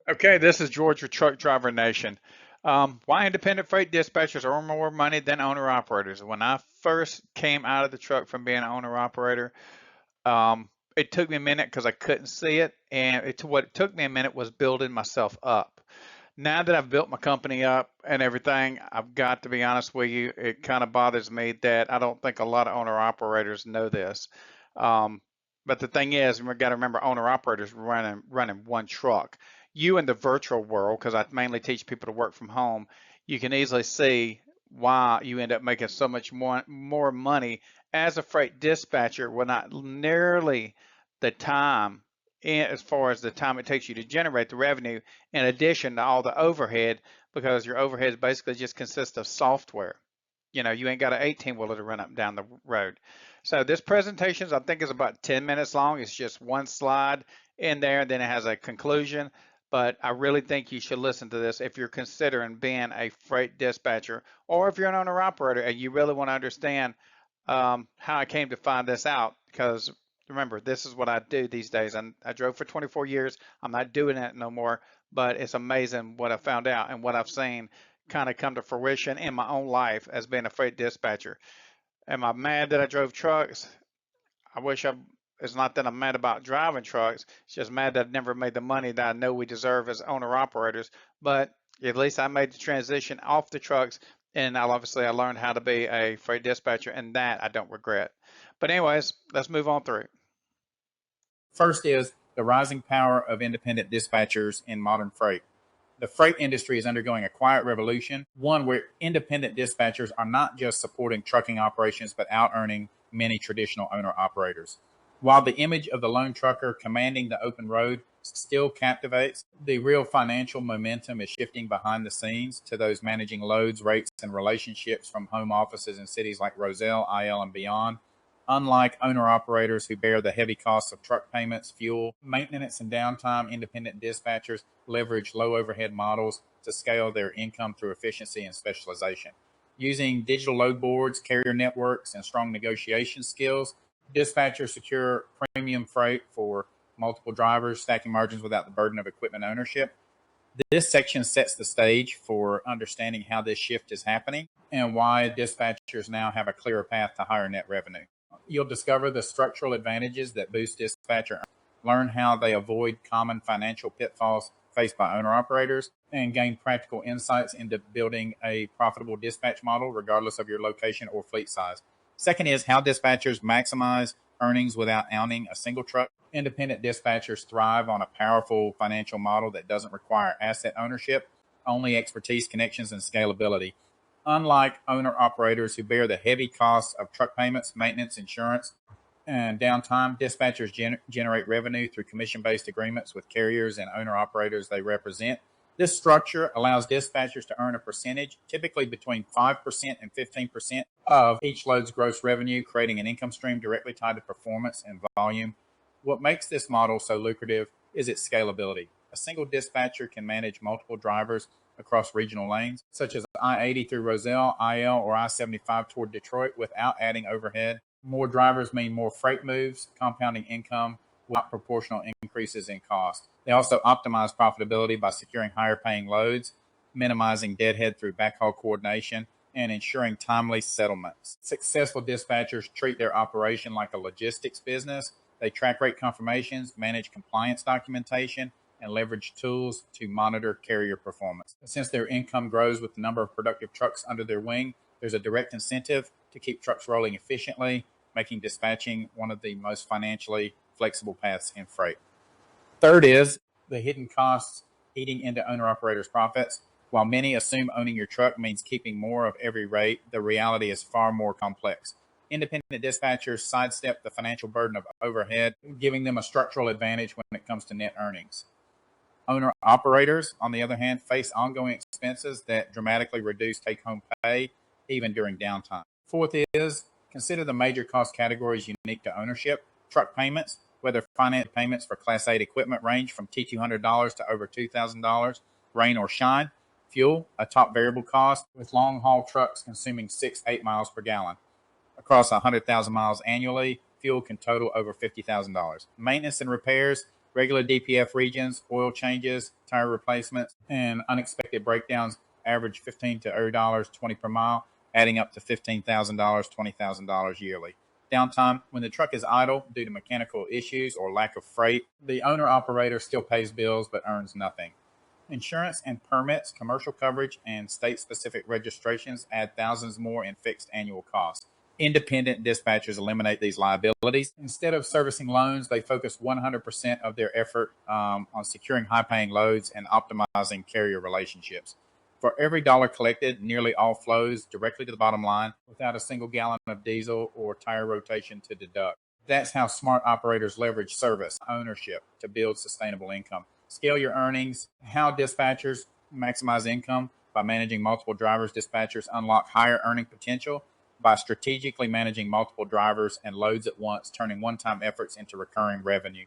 Okay, this is George with Truck Driver Nation. Why independent freight dispatchers earn more money than owner operators? When I first came out of the truck from being an owner operator, it took me a minute because I couldn't see it, and what it took me a minute was building myself up. Now that I've built my company up and everything, I've got to be honest with you, it kind of bothers me that I don't think a lot of owner operators know this. Um, but the thing is, we've got to remember owner operators running one truck. You in the virtual world, because I mainly teach people to work from home, you can easily see why you end up making so much more money as a freight dispatcher with not nearly the time as far as the time it takes you to generate the revenue in addition to all the overhead, because your overhead basically just consists of software. You know, you ain't got an 18 wheeler to run up and down the road. So this presentation, I think, is about 10 minutes long. It's just one slide in there, and then it has a conclusion. But I really think you should listen to this if you're considering being a freight dispatcher, or if you're an owner operator and you really want to understand how I came to find this out. Because remember, this is what I do these days. I drove for 24 years. I'm not doing it no more, but it's amazing what I found out and what I've seen kind of come to fruition in my own life as being a freight dispatcher. Am I mad that I drove trucks? I wish I. It's not that I'm mad about driving trucks. It's just mad that I've never made the money that I know we deserve as owner operators. But at least I made the transition off the trucks, and I learned how to be a freight dispatcher, and that I don't regret. But anyways, let's move on through. First is the rising power of independent dispatchers in modern freight. The freight industry is undergoing a quiet revolution, one where independent dispatchers are not just supporting trucking operations, but out earning many traditional owner operators. While the image of the lone trucker commanding the open road still captivates, the real financial momentum is shifting behind the scenes to those managing loads, rates, and relationships from home offices in cities like Roselle, IL, and beyond. Unlike owner operators who bear the heavy costs of truck payments, fuel, maintenance, and downtime, independent dispatchers leverage low overhead models to scale their income through efficiency and specialization. Using digital load boards, carrier networks, and strong negotiation skills, dispatchers secure premium freight for multiple drivers, stacking margins without the burden of equipment ownership. This section sets the stage for understanding how this shift is happening and why dispatchers now have a clearer path to higher net revenue. You'll discover the structural advantages that boost dispatcher, learn how they avoid common financial pitfalls faced by owner operators, and gain practical insights into building a profitable dispatch model regardless of your location or fleet size. Second is how dispatchers maximize earnings without owning a single truck. Independent dispatchers thrive on a powerful financial model that doesn't require asset ownership, only expertise, connections, and scalability. Unlike owner operators who bear the heavy costs of truck payments, maintenance, insurance, and downtime, dispatchers generate revenue through commission based agreements with carriers and owner operators they represent. This structure allows dispatchers to earn a percentage, typically between 5% and 15% of each load's gross revenue, creating an income stream directly tied to performance and volume. What makes this model so lucrative is its scalability. A single dispatcher can manage multiple drivers across regional lanes, such as I-80 through Roselle, IL, or I-75 toward Detroit without adding overhead. More drivers mean more freight moves, compounding income without proportional increases in cost. They also optimize profitability by securing higher paying loads, minimizing deadhead through backhaul coordination, and ensuring timely settlements. Successful dispatchers treat their operation like a logistics business. They track rate confirmations, manage compliance documentation, and leverage tools to monitor carrier performance. Since their income grows with the number of productive trucks under their wing, there's a direct incentive to keep trucks rolling efficiently, making dispatching one of the most financially flexible paths in freight. Third is the hidden costs eating into owner operators' profits. While many assume owning your truck means keeping more of every rate, the reality is far more complex. Independent dispatchers sidestep the financial burden of overhead, giving them a structural advantage when it comes to net earnings. Owner operators, on the other hand, face ongoing expenses that dramatically reduce take home pay even during downtime. Fourth is consider the major cost categories unique to ownership. Truck payments, whether finance payments for Class 8 equipment, range from T200 to over $2,000, rain or shine. Fuel, a top variable cost, with long haul trucks consuming 6-8 miles per gallon. Across 100,000 miles annually, fuel can total over $50,000. Maintenance and repairs, Regular DPF regions, oil changes, tire replacements, and unexpected breakdowns average $15 to $30, 20 per mile, adding up to $15,000, $20,000 yearly. Downtime, when the truck is idle due to mechanical issues or lack of freight, the owner operator still pays bills but earns nothing. Insurance and permits, commercial coverage, and state specific registrations add thousands more in fixed annual costs. Independent dispatchers eliminate these liabilities. Instead of servicing loans, they focus 100% of their effort on securing high paying loads and optimizing carrier relationships. For every dollar collected, nearly all flows directly to the bottom line without a single gallon of diesel or tire rotation to deduct. That's how smart operators leverage service ownership to build sustainable income. Scale your earnings. How dispatchers maximize income by managing multiple drivers. Dispatchers unlock higher earning potential by strategically managing multiple drivers and loads at once, turning one-time efforts into recurring revenue.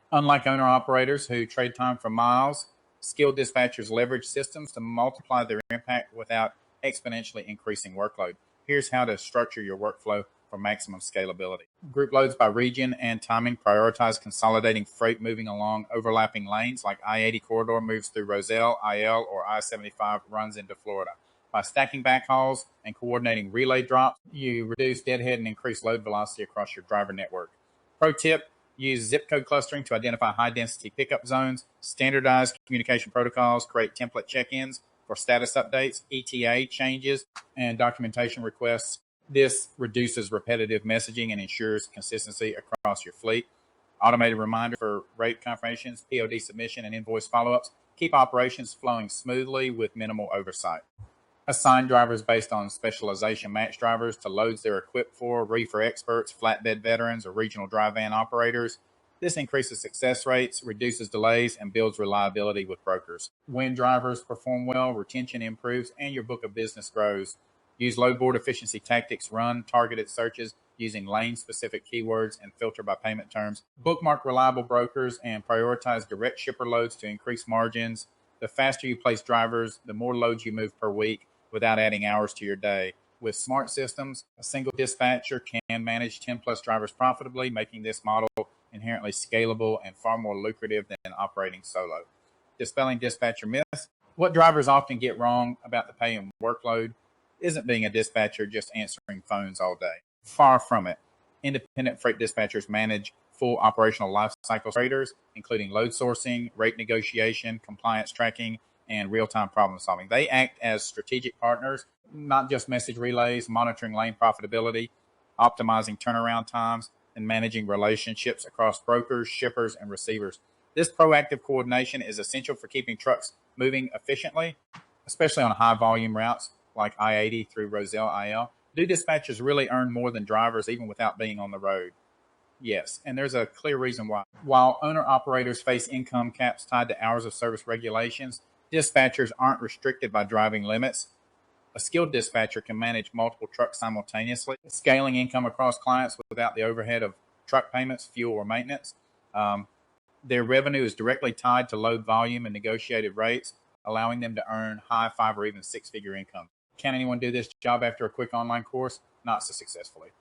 Unlike owner operators who trade time for miles, skilled dispatchers leverage systems to multiply their impact without exponentially increasing workload. Here's how to structure your workflow for maximum scalability. Group loads by region and timing. Prioritize consolidating freight moving along overlapping lanes like I-80 corridor moves through Roselle, IL, or I-75 runs into Florida. By stacking backhauls and coordinating relay drops, you reduce deadhead and increase load velocity across your driver network. Pro tip, use zip code clustering to identify high-density pickup zones, standardize communication protocols, create template check-ins for status updates, ETA changes, and documentation requests. This reduces repetitive messaging and ensures consistency across your fleet. Automated reminder for rate confirmations, POD submission, and invoice follow-ups. Keep operations flowing smoothly with minimal oversight. Assign drivers based on specialization. Match drivers to loads they're equipped for, reefer experts, flatbed veterans, or regional dry van operators. This increases success rates, reduces delays, and builds reliability with brokers. When drivers perform well, retention improves, and your book of business grows. Use load board efficiency tactics. Run targeted searches using lane-specific keywords and filter by payment terms. Bookmark reliable brokers and prioritize direct shipper loads to increase margins. The faster you place drivers, the more loads you move per week without adding hours to your day. With smart systems, a single dispatcher can manage 10 plus drivers profitably, making this model inherently scalable and far more lucrative than operating solo. Dispelling dispatcher myths. What drivers often get wrong about the pay and workload isn't being a dispatcher just answering phones all day. Far from it. Independent freight dispatchers manage full operational life cycle freighters, including load sourcing, rate negotiation, compliance tracking, and real-time problem solving. They act as strategic partners, not just message relays, monitoring lane profitability, optimizing turnaround times, and managing relationships across brokers, shippers, and receivers. This proactive coordination is essential for keeping trucks moving efficiently, especially on high volume routes like I-80 through Roselle, IL. Do dispatchers really earn more than drivers even without being on the road? Yes, and there's a clear reason why. While owner-operators face income caps tied to hours of service regulations, dispatchers aren't restricted by driving limits. A skilled dispatcher can manage multiple trucks simultaneously, scaling income across clients without the overhead of truck payments, fuel, or maintenance. Their revenue is directly tied to load volume and negotiated rates, allowing them to earn high five or even six-figure income. Can anyone do this job after a quick online course? Not so successfully.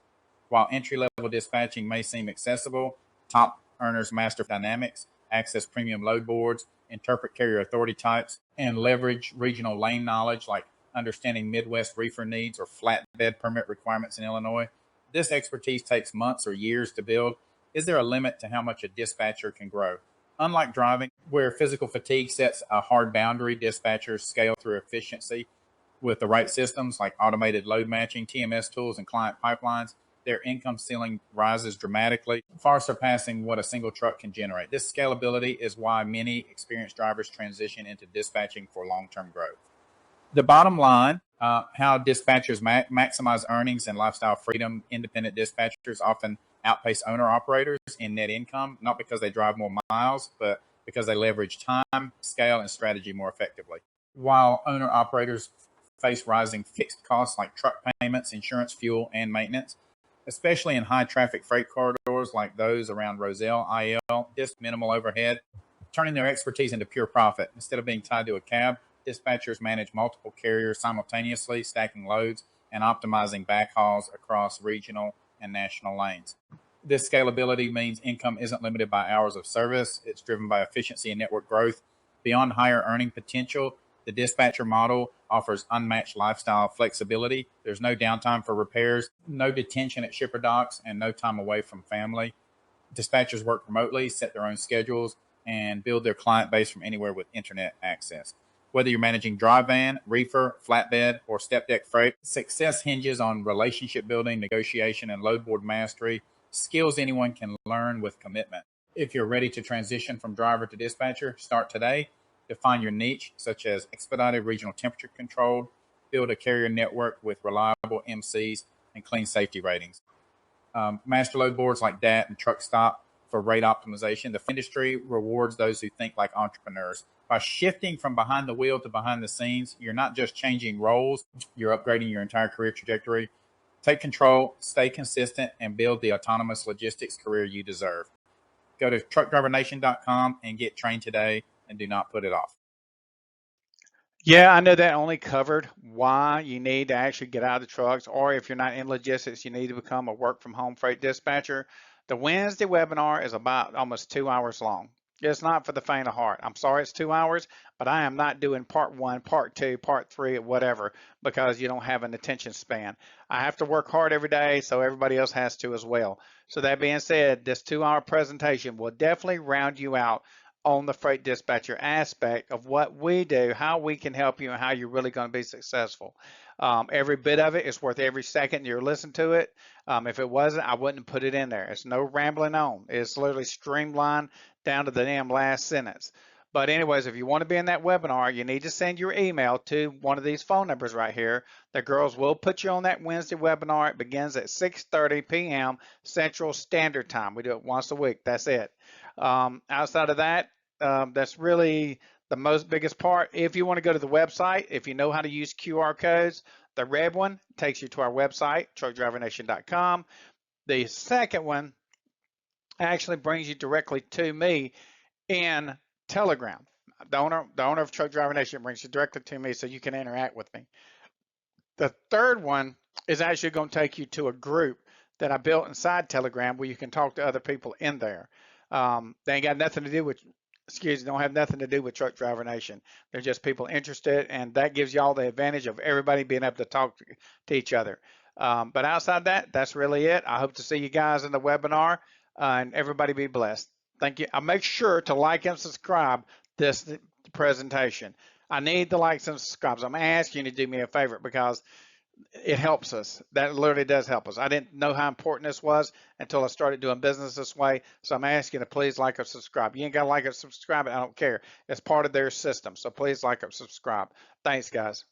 While entry-level dispatching may seem accessible, top earners master dynamics, access premium load boards, interpret carrier authority types, and leverage regional lane knowledge like understanding Midwest reefer needs or flatbed permit requirements in Illinois. This expertise takes months or years to build. Is there a limit to how much a dispatcher can grow? Unlike driving, where physical fatigue sets a hard boundary, dispatchers scale through efficiency with the right systems like automated load matching, TMS tools, and client pipelines. Their income ceiling rises dramatically, far surpassing what a single truck can generate. This scalability is why many experienced drivers transition into dispatching for long-term growth. The bottom line, how dispatchers maximize earnings and lifestyle freedom. Independent dispatchers often outpace owner-operators in net income, not because they drive more miles, but because they leverage time, scale, and strategy more effectively. While owner-operators face rising fixed costs like truck payments, insurance, fuel, and maintenance, especially in high-traffic freight corridors like those around Roselle, IL, just minimal overhead, turning their expertise into pure profit. Instead of being tied to a cab, dispatchers manage multiple carriers simultaneously, stacking loads and optimizing backhauls across regional and national lanes. This scalability means income isn't limited by hours of service. It's driven by efficiency and network growth. Beyond higher earning potential, the dispatcher model offers unmatched lifestyle flexibility. There's no downtime for repairs, no detention at shipper docks, and no time away from family. Dispatchers work remotely, set their own schedules, and build their client base from anywhere with internet access. Whether you're managing dry van, reefer, flatbed, or step deck freight, success hinges on relationship building, negotiation, and load board mastery, skills anyone can learn with commitment. If you're ready to transition from driver to dispatcher, start today. Define your niche, such as expedited regional temperature control, build a carrier network with reliable MCs and clean safety ratings. Master load boards like DAT and Truck Stop for rate optimization. The industry rewards those who think like entrepreneurs. By shifting from behind the wheel to behind the scenes, you're not just changing roles, you're upgrading your entire career trajectory. Take control, stay consistent, and build the autonomous logistics career you deserve. Go to truckdrivernation.com and get trained today, and do not put it off. Yeah, I know that only covered why you need to actually get out of the trucks, or if you're not in logistics, you need to become a work from home freight dispatcher. The Wednesday webinar is about almost 2 hours long. It's not for the faint of heart. I'm sorry it's 2 hours, but I am not doing part one, part two, part three, or whatever, because you don't have an attention span. I have to work hard every day, so everybody else has to as well. So that being said, this 2 hour presentation will definitely round you out on the freight dispatcher aspect of what we do, how we can help you, and how you're really going to be successful. Every bit of it is worth every second you're listening to it. If it wasn't, I wouldn't put it in there. It's no rambling on. It's literally streamlined down to the damn last sentence. But anyways, if you want to be in that webinar, you need to send your email to one of these phone numbers right here. The girls will put you on that Wednesday webinar. It begins at 6:30 p.m. Central Standard Time. We do it once a week. That's it. Outside of that, that's really the most biggest part. If you want to go to the website, if you know how to use QR codes, the red one takes you to our website, truckdrivernation.com. The second one actually brings you directly to me in Telegram. The owner of Truck Driver Nation brings you directly to me so you can interact with me. The third one is actually going to take you to a group that I built inside Telegram where you can talk to other people in there. They ain't got nothing to do with, don't have nothing to do with Truck Driver Nation. They're just people interested, and that gives you all the advantage of everybody being able to talk to each other. But outside that, that's really it. I hope to see you guys in the webinar, and everybody be blessed. Thank you. I'll make sure to like and subscribe this presentation. I need the likes and subscribes. I'm asking you to do me a favor because it helps us. That literally does help us. I didn't know how important this was until I started doing business this way. So I'm asking you to please like or subscribe. You ain't got to like or subscribe. I don't care. It's part of their system. So please like or subscribe. Thanks, guys.